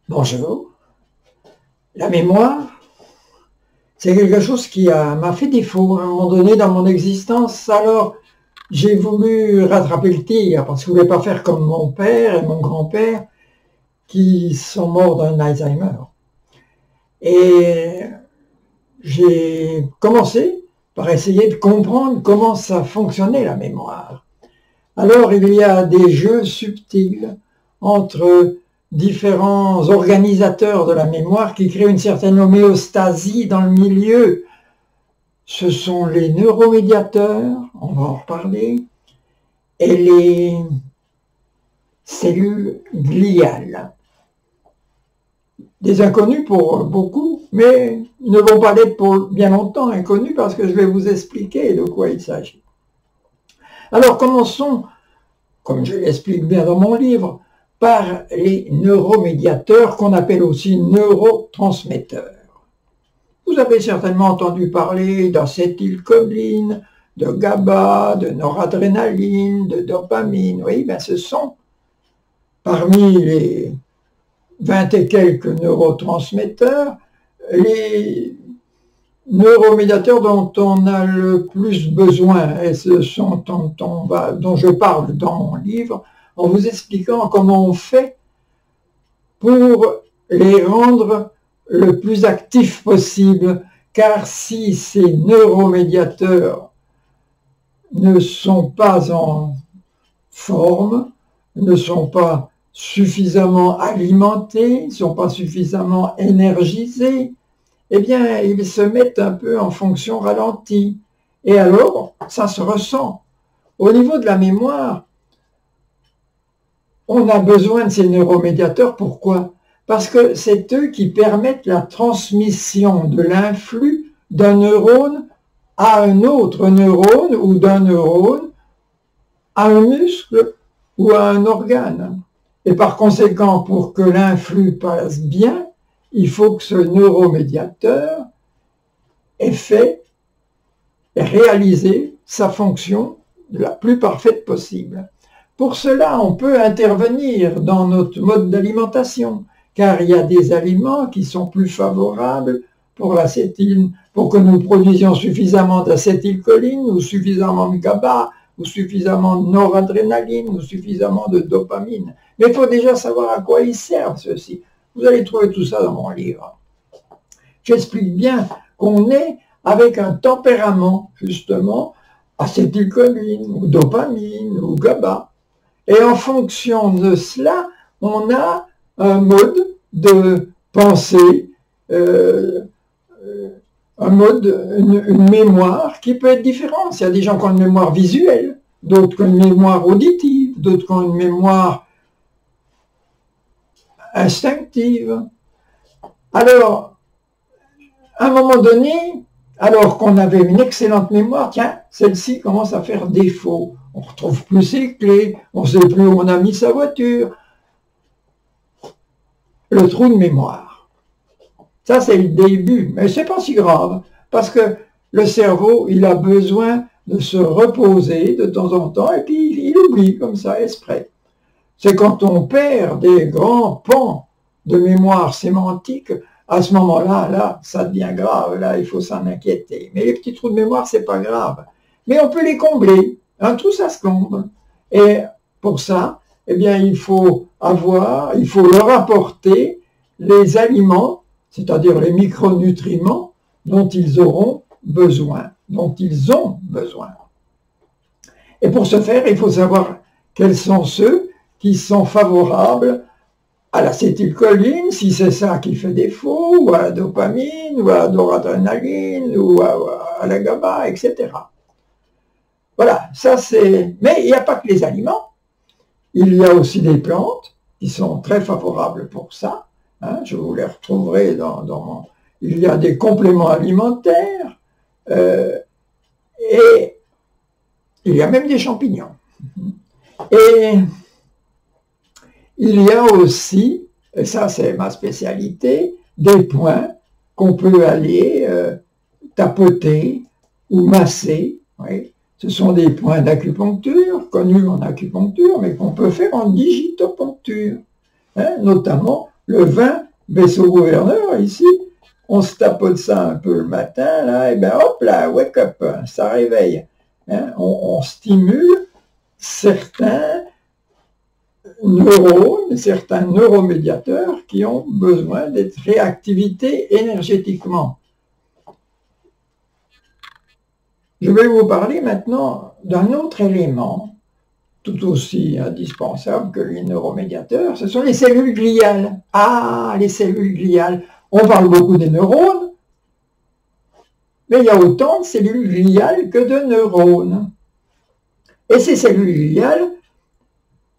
Bonjour. La mémoire, c'est quelque chose qui m'a fait défaut à un moment donné dans mon existence. Alors, j'ai voulu rattraper le tir parce que je ne voulais pas faire comme mon père et mon grand-père qui sont morts d'un Alzheimer. Et j'ai commencé par essayer de comprendre comment ça fonctionnait la mémoire. Alors, il y a des jeux subtils entre différents organisateurs de la mémoire qui créent une certaine homéostasie dans le milieu. Ce sont les neuromédiateurs, on va en reparler, et les cellules gliales. Des inconnus pour beaucoup, mais ne vont pas l'être pour bien longtemps inconnus parce que je vais vous expliquer de quoi il s'agit. Alors commençons, comme je l'explique bien dans mon livre, par les neuromédiateurs qu'on appelle aussi neurotransmetteurs. Vous avez certainement entendu parler d'acétylcholine, de GABA, de noradrénaline, de dopamine. Oui, ben ce sont parmi les 20 et quelques neurotransmetteurs, les neuromédiateurs dont on a le plus besoin, et ce sont dont je parle dans mon livre, en vous expliquant comment on fait pour les rendre le plus actifs possible, car si ces neuromédiateurs ne sont pas en forme, ne sont pas suffisamment alimentés, ne sont pas suffisamment énergisés, eh bien, ils se mettent un peu en fonction ralentie. Et alors, ça se ressent. Au niveau de la mémoire, on a besoin de ces neuromédiateurs. Pourquoi? Parce que c'est eux qui permettent la transmission de l'influx d'un neurone à un autre neurone ou d'un neurone à un muscle ou à un organe. Et par conséquent, pour que l'influx passe bien, il faut que ce neuromédiateur ait fait et réalisé sa fonction la plus parfaite possible. Pour cela, on peut intervenir dans notre mode d'alimentation, car il y a des aliments qui sont plus favorables pour l'acétyl, pour que nous produisions suffisamment d'acétylcholine, ou suffisamment de GABA, ou suffisamment de noradrénaline, ou suffisamment de dopamine. Mais il faut déjà savoir à quoi ils servent, ceux-ci. Vous allez trouver tout ça dans mon livre. J'explique bien qu'on est avec un tempérament, justement, acétylcholine, ou dopamine, ou GABA. Et en fonction de cela, on a un mode de pensée, une mémoire qui peut être différente. Il y a des gens qui ont une mémoire visuelle, d'autres qui ont une mémoire auditive, d'autres qui ont une mémoire instinctive. Alors, à un moment donné, alors qu'on avait une excellente mémoire, tiens, celle-ci commence à faire défaut. On ne retrouve plus ses clés, on ne sait plus où on a mis sa voiture. Le trou de mémoire. Ça, c'est le début, mais ce n'est pas si grave, parce que le cerveau, il a besoin de se reposer de temps en temps, et puis il oublie comme ça, exprès. C'est quand on perd des grands pans de mémoire sémantique, à ce moment-là, là, ça devient grave, là, il faut s'en inquiéter. Mais les petits trous de mémoire, c'est pas grave. Mais on peut les combler. Un trou, ça se comble. Et pour ça, eh bien, il faut leur apporter les aliments, c'est-à-dire les micronutriments dont ils auront besoin, dont ils ont besoin. Et pour ce faire, il faut savoir quels sont ceux qui sont favorables à l'acétylcholine, si c'est ça qui fait défaut, ou à la dopamine, ou à la noradrénaline, ou à la GABA, etc. Voilà, ça c'est... Mais il n'y a pas que les aliments, il y a aussi des plantes qui sont très favorables pour ça. Hein, je vous les retrouverai dans... Il y a des compléments alimentaires, et il y a même des champignons. Et il y a aussi, et ça c'est ma spécialité, des points qu'on peut aller tapoter ou masser. Oui. Ce sont des points d'acupuncture, connus en acupuncture, mais qu'on peut faire en digitopuncture, hein, notamment le vin, vaisseau gouverneur, ici, on se tapote ça un peu le matin, là, et bien hop là, wake up, ça réveille. Hein, on stimule certains neurones, certains neuromédiateurs qui ont besoin d'être réactivés énergétiquement. Je vais vous parler maintenant d'un autre élément, tout aussi indispensable que les neuromédiateurs, ce sont les cellules gliales. Ah, les cellules gliales. On parle beaucoup des neurones, mais il y a autant de cellules gliales que de neurones. Et ces cellules gliales,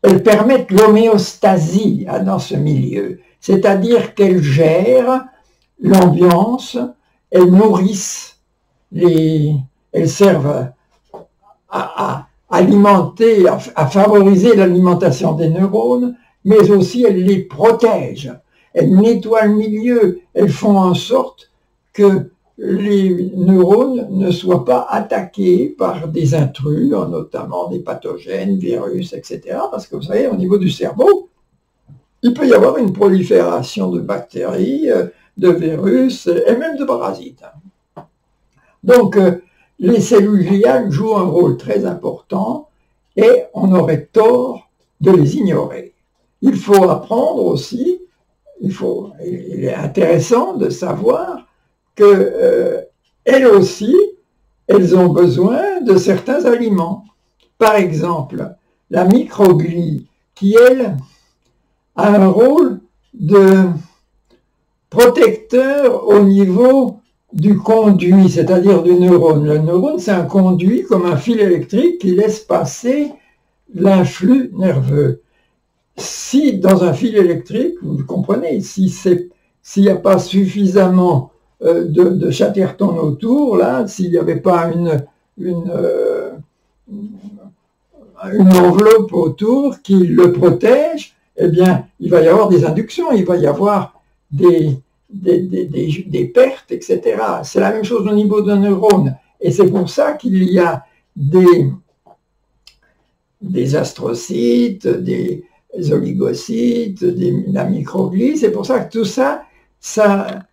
elles permettent l'homéostasie dans ce milieu, c'est-à-dire qu'elles gèrent l'ambiance, elles nourrissent, elles servent à alimenter, à favoriser l'alimentation des neurones, mais aussi elles les protègent. Elles nettoient le milieu, elles font en sorte que les neurones ne soient pas attaqués par des intrus, notamment des pathogènes, virus, etc. Parce que vous savez, au niveau du cerveau, il peut y avoir une prolifération de bactéries, de virus et même de parasites. Donc, les cellules gliales jouent un rôle très important et on aurait tort de les ignorer. Il faut apprendre aussi, il est intéressant de savoir que elles aussi, elles ont besoin de certains aliments. Par exemple, la microglie, qui elle a un rôle de protecteur au niveau du conduit, c'est-à-dire du neurone. Le neurone, c'est un conduit comme un fil électrique qui laisse passer l'influx nerveux. Si dans un fil électrique, vous comprenez, s'il n'y a pas suffisamment de chatterton autour, là, s'il n'y avait pas une enveloppe autour qui le protège, eh bien, il va y avoir des inductions, il va y avoir des pertes, etc. C'est la même chose au niveau d'un neurone. Et c'est pour ça qu'il y a des astrocytes, des oligocytes, la microglie. C'est pour ça que tout ça,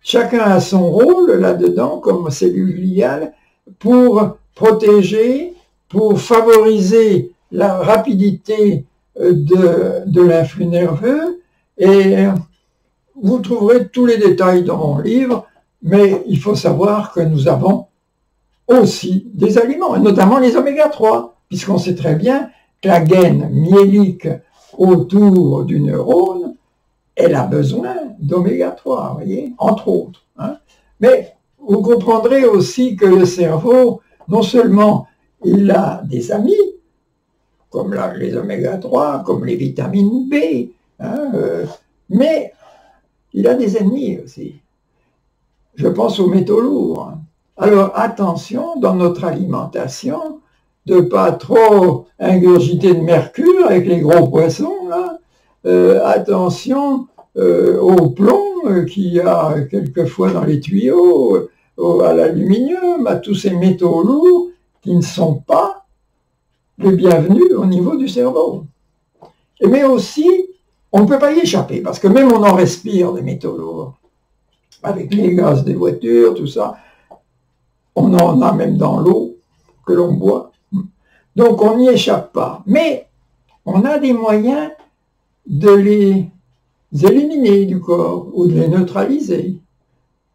chacun a son rôle là-dedans, comme cellule gliale, pour protéger, pour favoriser la rapidité de l'influx nerveux. Et vous trouverez tous les détails dans mon livre, mais il faut savoir que nous avons aussi des aliments, et notamment les oméga 3, puisqu'on sait très bien que la gaine myélique autour du neurone, elle a besoin d'oméga 3, vous voyez, entre autres. Hein. Mais vous comprendrez aussi que le cerveau, non seulement il a des amis, comme les oméga 3, comme les vitamines B, hein, mais il a des ennemis aussi. Je pense aux métaux lourds. Alors attention dans notre alimentation de ne pas trop ingurgiter de mercure avec les gros poissons. Là. Attention au plomb qu'il y a quelquefois dans les tuyaux, à l'aluminium, à tous ces métaux lourds qui ne sont pas les bienvenus au niveau du cerveau. Mais aussi, on ne peut pas y échapper, parce que même on en respire des métaux lourds. Avec les gaz des voitures, tout ça, on en a même dans l'eau que l'on boit. Donc on n'y échappe pas. Mais on a des moyens de les éliminer du corps ou de les neutraliser,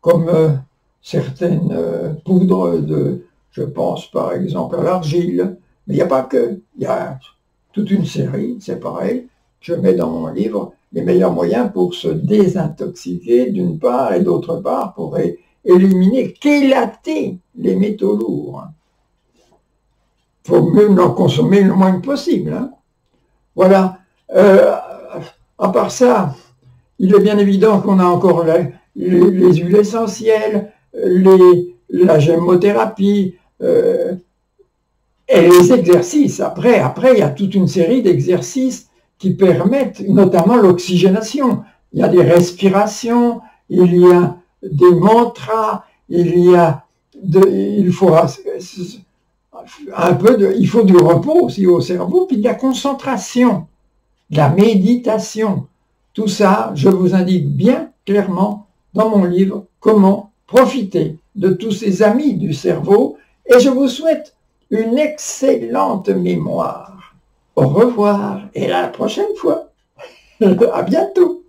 comme certaines poudres je pense par exemple à l'argile, mais il n'y a pas que, il y a toute une série, c'est pareil, je mets dans mon livre les meilleurs moyens pour se désintoxiquer d'une part et d'autre part pour éliminer, chélater les métaux lourds. Il faut même en consommer le moins possible. Hein. Voilà. À part ça, il est bien évident qu'on a encore les huiles essentielles, la gémothérapie, et les exercices. Après, il y a toute une série d'exercices qui permettent notamment l'oxygénation. Il y a des respirations, il y a des mantras, il faut il faut du repos aussi au cerveau, puis de la concentration, de la méditation. Tout ça, je vous indique bien clairement dans mon livre comment profiter de tous ces amis du cerveau et je vous souhaite une excellente mémoire. Au revoir et à la prochaine fois. À bientôt.